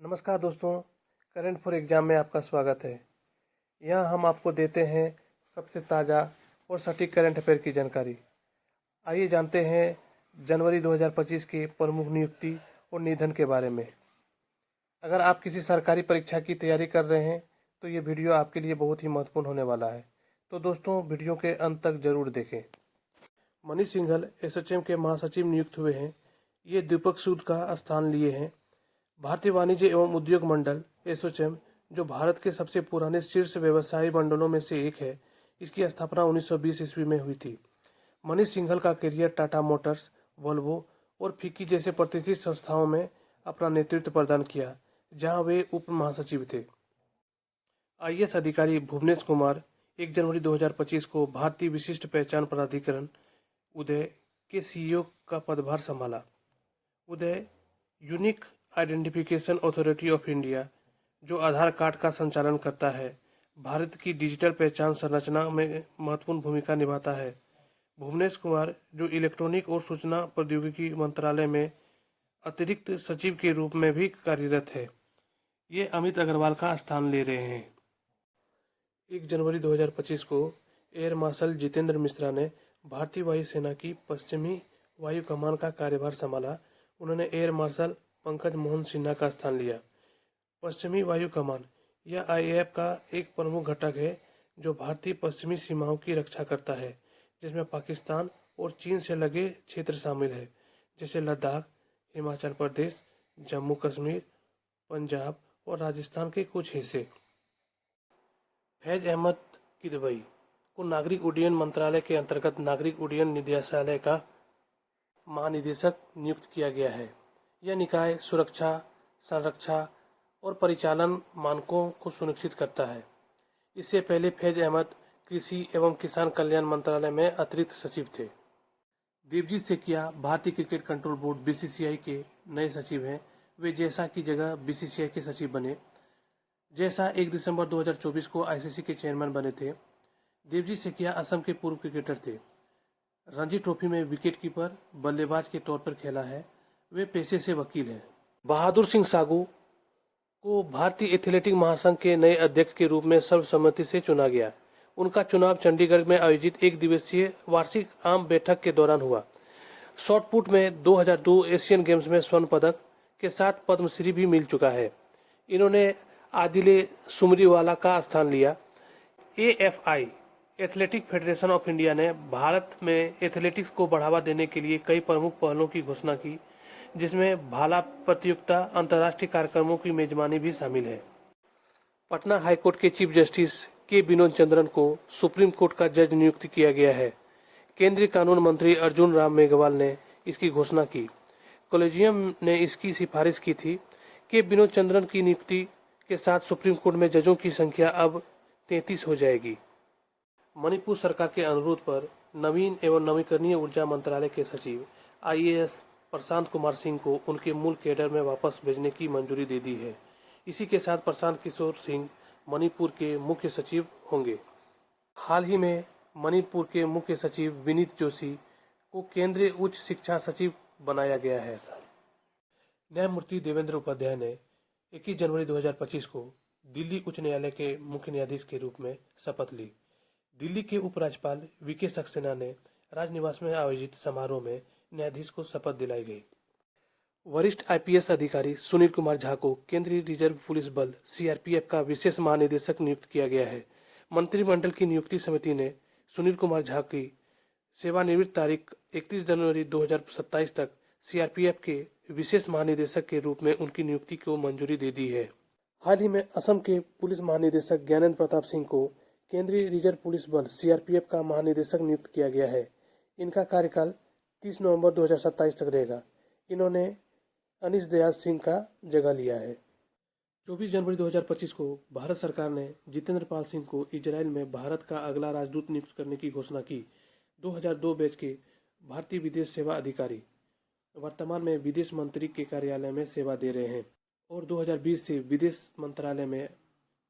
नमस्कार दोस्तों, current for exam में आपका स्वागत है। यहाँ हम आपको देते हैं सबसे ताज़ा और सटीक करंट अफेयर की जानकारी। आइए जानते हैं जनवरी 2025 के प्रमुख नियुक्ति और निधन के बारे में। अगर आप किसी सरकारी परीक्षा की तैयारी कर रहे हैं तो ये वीडियो आपके लिए बहुत ही महत्वपूर्ण होने वाला है। तो दोस्तों, वीडियो के अंत तक जरूर देखें। मनीष सिंघल एसोचैम के महासचिव नियुक्त हुए हैं। ये दीपक सूद का स्थान लिए हैं। भारतीय वाणिज्य एवं उद्योग मंडल एसोचैम, जो भारत के सबसे पुराने शीर्ष व्यवसायी मंडलों में से एक है, इसकी स्थापना 1920 ईस्वी में हुई थी। मनीष सिंघल का करियर टाटा मोटर्स, वोल्वो और फिक्की जैसे प्रतिष्ठित संस्थाओं में अपना नेतृत्व प्रदान किया, जहां वे उप महासचिव थे। आईएएस अधिकारी भुवनेश कुमार 1 जनवरी 2025 को भारतीय विशिष्ट पहचान प्राधिकरण उदय के सीईओ का पदभार संभाला। Uday unique identification authority of India, जो आधार कार्ड का संचालन करता है, भारत की डिजिटल पहचान संरचना में महत्वपूर्ण भूमिका निभाता है। भुवनेश कुमार, जो इलेक्ट्रॉनिक और सूचना प्रौद्योगिकी मंत्रालय में अतिरिक्त सचिव के रूप में भी कार्यरत है, ये अमित अग्रवाल का स्थान ले रहे हैं। 1 जनवरी 2025 को एयर मार्शल जितेंद्र मिश्रा ने भारतीय वायुसेना की पश्चिमी वायु कमान का कार्यभार संभाला। उन्होंने एयर मार्शल पंकज मोहन सिन्हा का स्थान लिया। पश्चिमी वायु कमान यह आईएएफ का एक प्रमुख घटक है, जो भारतीय पश्चिमी सीमाओं की रक्षा करता है, जिसमें पाकिस्तान और चीन से लगे क्षेत्र शामिल है, जैसे लद्दाख, हिमाचल प्रदेश, जम्मू कश्मीर, पंजाब और राजस्थान के कुछ हिस्से। फैज अहमद किदवई को नागरिक उड्डयन मंत्रालय के अंतर्गत नागरिक उड्डयन निदेशालय का महानिदेशक नियुक्त किया गया है। यह निकाय सुरक्षा, संरक्षा और परिचालन मानकों को सुनिश्चित करता है। इससे पहले फैज अहमद कृषि एवं किसान कल्याण मंत्रालय में अतिरिक्त सचिव थे। देवजीत सेकिया भारतीय क्रिकेट कंट्रोल बोर्ड बीसीसीआई के नए सचिव हैं। वे जैसा की जगह बीसीसीआई के सचिव बने। जैसा 1 दिसंबर 2024 को आईसीसी के चेयरमैन बने थे। देवजीत सेकिया असम के पूर्व क्रिकेटर थे। रणजी ट्रॉफी में विकेटकीपर, बल्लेबाज के तौर पर खेला है। वे पेशे से वकील हैं। बहादुर सिंह सागू को भारतीय एथलेटिक महासंघ के नए अध्यक्ष के रूप में सर्वसम्मति से चुना गया। उनका चुनाव चंडीगढ़ में आयोजित एक दिवसीय वार्षिक आम बैठक के दौरान हुआ। शॉटपुट में 2002 एशियन गेम्स में स्वर्ण पदक के साथ पद्मश्री भी मिल चुका है। इन्होंने आदिले सुमरीवाला का स्थान लिया। AFI athletic federation of India ने भारत में एथलेटिक्स को बढ़ावा देने के लिए कई प्रमुख पहलों की घोषणा की, जिसमें भाला प्रतियोगिता, अंतर्राष्ट्रीय कार्यक्रमों की मेजबानी भी शामिल है। पटना हाईकोर्ट के चीफ जस्टिस के विनोद चंद्रन को सुप्रीम कोर्ट का जज नियुक्त किया गया है। केंद्रीय कानून मंत्री अर्जुन राम मेघवाल ने इसकी घोषणा की। कॉलेजियम ने इसकी सिफारिश की थी कि विनोद चंद्रन की नियुक्ति के साथ सुप्रीम कोर्ट में जजों की संख्या अब 33 हो जाएगी। मणिपुर सरकार के अनुरोध पर नवीन एवं नवीकरणीय ऊर्जा मंत्रालय के सचिव आईएएस प्रशांत कुमार सिंह को उनके मूल कैडर में वापस भेजने की मंजूरी दे दी है। इसी के साथ प्रशांत किशोर सिंह मणिपुर के मुख्य सचिव होंगे। हाल ही में मणिपुर के मुख्य सचिव विनीत जोशी को केंद्रीय उच्च शिक्षा सचिव बनाया गया है। न्यायमूर्ति देवेंद्र उपाध्याय ने 21 जनवरी 2025 को दिल्ली उच्च न्यायालय के मुख्य न्यायाधीश के रूप में शपथ ली। दिल्ली के उपराज्यपाल वीके सक्सेना ने राजनिवास में आयोजित समारोह में न्यायाधीश को शपथ दिलाई गई। वरिष्ठ आईपीएस अधिकारी सुनील कुमार झा को केंद्रीय रिजर्व पुलिस बल सीआरपीएफ का विशेष महानिदेशक नियुक्त किया गया है। मंत्रिमंडल की नियुक्ति समिति ने सुनील कुमार झा की सेवानिवृत्त तारीख 31 जनवरी 2027 तक सीआरपीएफ के विशेष महानिदेशक के रूप में उनकी नियुक्ति को मंजूरी दे दी है। हाल ही में असम के पुलिस महानिदेशक ज्ञानेंद्र प्रताप सिंह को केंद्रीय रिजर्व पुलिस बल सीआरपीएफ का महानिदेशक नियुक्त किया गया है। इनका कार्यकाल 30 नवंबर 2027 तक रहेगा। इन्होंने अनीश दयाल सिंह का जगह लिया है। 24 जनवरी 2025 को भारत सरकार ने जितेंद्र पाल सिंह को इजराइल में भारत का अगला राजदूत नियुक्त करने की घोषणा की। 2002 बैच के भारतीय विदेश सेवा अधिकारी वर्तमान में विदेश मंत्री के कार्यालय में सेवा दे रहे हैं और 2020 से विदेश मंत्रालय में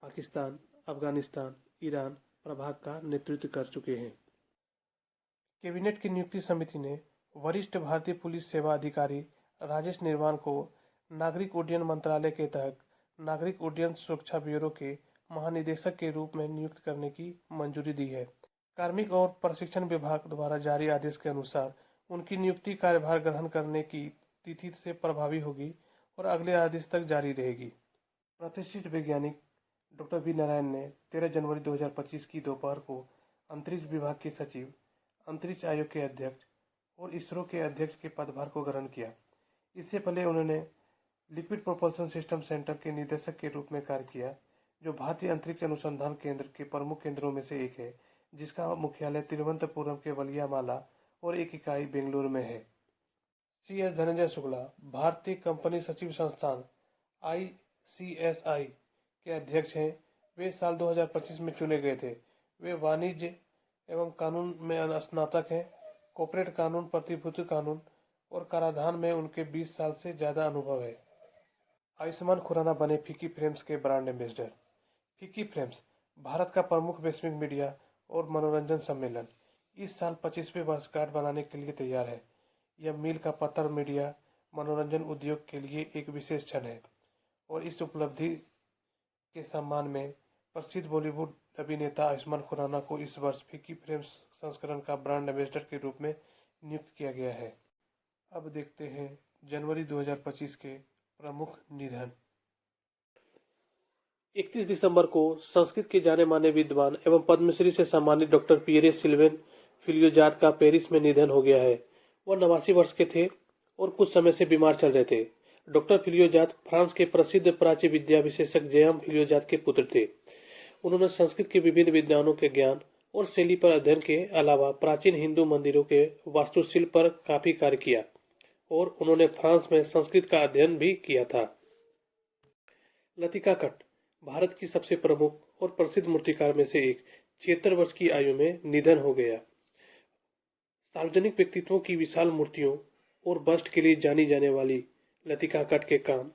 पाकिस्तान, अफगानिस्तान, ईरान प्रभाग का नेतृत्व कर चुके हैं। कैबिनेट की नियुक्ति समिति ने वरिष्ठ भारतीय पुलिस सेवा अधिकारी राजेश निर्वाण को नागरिक उड्डयन मंत्रालय के तहत नागरिक उड्डयन सुरक्षा ब्यूरो के महानिदेशक के रूप में नियुक्त करने की मंजूरी दी है। कार्मिक और प्रशिक्षण विभाग द्वारा जारी आदेश के अनुसार उनकी नियुक्ति कार्यभार ग्रहण करने की तिथि से प्रभावी होगी और अगले आदेश तक जारी रहेगी। प्रतिष्ठित वैज्ञानिक डॉक्टर वी नारायण ने 13 जनवरी 2025 की दोपहर को अंतरिक्ष विभाग के सचिव, अंतरिक्ष आयोग के अध्यक्ष और इसरो के अध्यक्ष के पदभार को ग्रहण किया। इससे पहले उन्होंने लिक्विड प्रोपल्शन सिस्टम सेंटर के निदेशक के रूप में कार्य किया, जो भारतीय अंतरिक्ष अनुसंधान केंद्र के प्रमुख केंद्रों में से एक है, जिसका मुख्यालय तिरुवनंतपुरम के वलियामाला और एक इकाई बेंगलुरु में है। CS धनंजय शुक्ला भारतीय कंपनी सचिव संस्थान ICSI के अध्यक्ष हैं। वे साल 2025 में चुने गए थे। वे वाणिज्य एवं कानून में स्नातक हैं। कॉर्पोरेट कानून, प्रतिभूति कानून और कराधान में उनके 20 साल से ज़्यादा अनुभव है। आयुष्मान खुराना बने फीकी फ्रेम्स के ब्रांड एम्बेसडर। फीकी फ्रेम्स भारत का प्रमुख वैश्विक मीडिया और मनोरंजन सम्मेलन इस साल 25वें वर्षगांठ बनाने के लिए तैयार है। यह मील का पत्थर मीडिया मनोरंजन उद्योग के लिए एक विशेष क्षण है और इस उपलब्धि के सम्मान में प्रसिद्ध बॉलीवुड अभिनेता आयुष्मान खुराना को इस वर्ष फीकी फ्रेम्स संस्करण का ब्रांड एम्बेसडर के रूप में नियुक्त किया गया है। अब देखते हैं जनवरी 2025 के प्रमुख निधन। 31 दिसंबर को संस्कृत के जाने माने विद्वान एवं पद्मश्री से सम्मानित डॉक्टर पियरे सिल्वेन फिलियोजात का पेरिस में निधन हो गया है। वह 89 वर्ष के थे और कुछ समय से बीमार चल रहे थे। डॉक्टर फिलियोजात फ्रांस के प्रसिद्ध प्राच्य विद्या विशेषज्ञ जयाम फिलियोजात के पुत्र थे। उन्होंने संस्कृत के विभिन्न विद्वानों के ज्ञान और शैली पर अध्ययन के अलावा प्राचीन हिंदू मंदिरों के वास्तुशिल्प पर काफी कार्य किया और उन्होंने फ्रांस में संस्कृत का अध्ययन भी किया था। लतिका कट भारत की सबसे प्रमुख और प्रसिद्ध मूर्तिकार में से एक 76 वर्ष की आयु में निधन हो गया। सार्वजनिक व्यक्तित्वों की विशाल मूर्तियों और बस्ट के लिए जानी जाने वाली लतिका कट के काम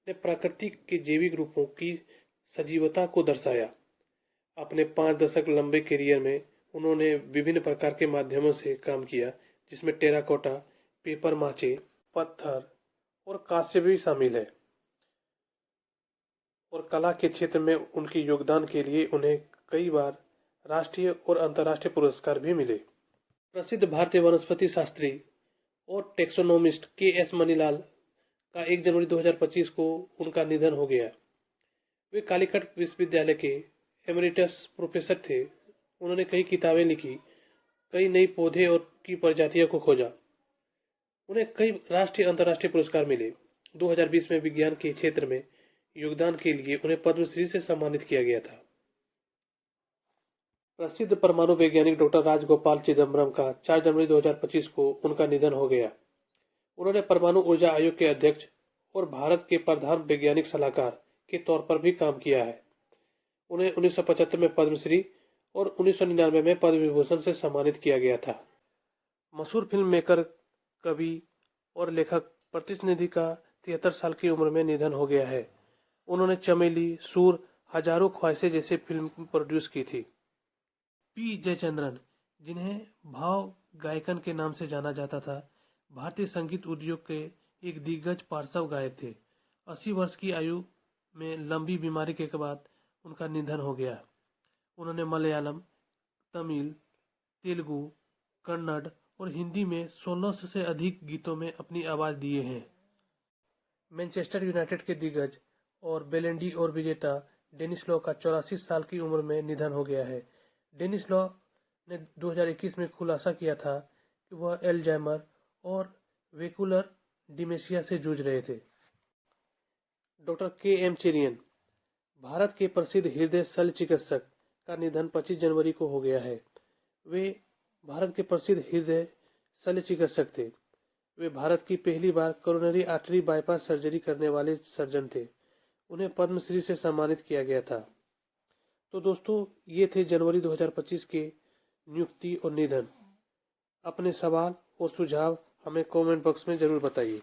ने प्रकृति के जैविक रूपों की सजीवता को दर्शाया। अपने 5 दशक लंबे करियर में उन्होंने विभिन्न प्रकार के माध्यमों से काम किया, जिसमें टेराकोटा, पेपर माचे, पत्थर और कांस्य भी शामिल है। और कला के क्षेत्र में उनके योगदान के लिए उन्हें कई बार राष्ट्रीय और अंतर्राष्ट्रीय पुरस्कार भी मिले। प्रसिद्ध भारतीय वनस्पति शास्त्री और टेक्सोनोमिस्ट KS मनीलाल का 1 जनवरी 2025 को उनका निधन हो गया। वे कालीकट विश्वविद्यालय के एमेरिटस प्रोफेसर थे। उन्होंने कई किताबें लिखी, कई नई पौधे और की प्रजातियों को खोजा। उन्हें कई राष्ट्रीय अंतर्राष्ट्रीय पुरस्कार मिले। 2020 में विज्ञान के क्षेत्र में योगदान के लिए उन्हें पद्मश्री से सम्मानित किया गया था। प्रसिद्ध परमाणु वैज्ञानिक डॉक्टर राजगोपाल चिदम्बरम का 4 जनवरी 2025 को उनका निधन हो गया। उन्होंने परमाणु ऊर्जा आयोग के अध्यक्ष और भारत के प्रधान वैज्ञानिक सलाहकार के तौर पर भी काम किया है। उन्हें 1975 में पद्मश्री और 1999 में पद्म विभूषण से सम्मानित किया गया था। मशहूर फिल्म मेकर, कवि और लेखक प्रतिनिधि का 73 साल की उम्र में निधन हो गया है। उन्होंने चमेली, सूर, हजारों ख्वाहिशें जैसी फिल्म प्रोड्यूस की थी। P जयचंद्रन, जिन्हें भाव गायकन के नाम से जाना जाता था, भारतीय संगीत उद्योग के एक दिग्गज पार्श्व गायक थे। 80 वर्ष की आयु में लंबी बीमारी के बाद उनका निधन हो गया। उन्होंने मलयालम, तमिल, तेलुगु, कन्नड़ और हिंदी में 1600 से अधिक गीतों में अपनी आवाज़ दिए हैं। मैनचेस्टर यूनाइटेड के दिग्गज और बेलेंडी और विजेता डेनिस लॉ का 84 साल की उम्र में निधन हो गया है। डेनिस लॉ ने 2021 में खुलासा किया था कि वह एल्जाइमर और वेकुलर डिमेंशिया से जूझ रहे थे। डॉक्टर KM चेरियन, भारत के प्रसिद्ध हृदय शल्य चिकित्सक का निधन 25 जनवरी को हो गया है। वे भारत के प्रसिद्ध हृदय शल्य चिकित्सक थे। वे भारत की पहली बार कोरोनरी आर्टरी बाईपास सर्जरी करने वाले सर्जन थे। उन्हें पद्मश्री से सम्मानित किया गया था। तो दोस्तों, ये थे जनवरी 2025 के नियुक्ति और निधन। अपने सवाल और सुझाव हमें कमेंट बॉक्स में ज़रूर बताइए।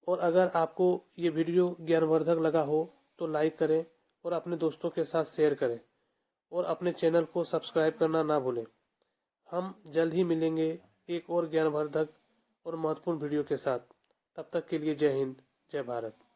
और अगर आपको ये वीडियो ज्ञानवर्धक लगा हो तो लाइक करें और अपने दोस्तों के साथ शेयर करें और अपने चैनल को सब्सक्राइब करना ना भूलें। हम जल्द ही मिलेंगे एक और ज्ञानवर्धक और महत्वपूर्ण वीडियो के साथ। तब तक के लिए जय हिंद, जय भारत।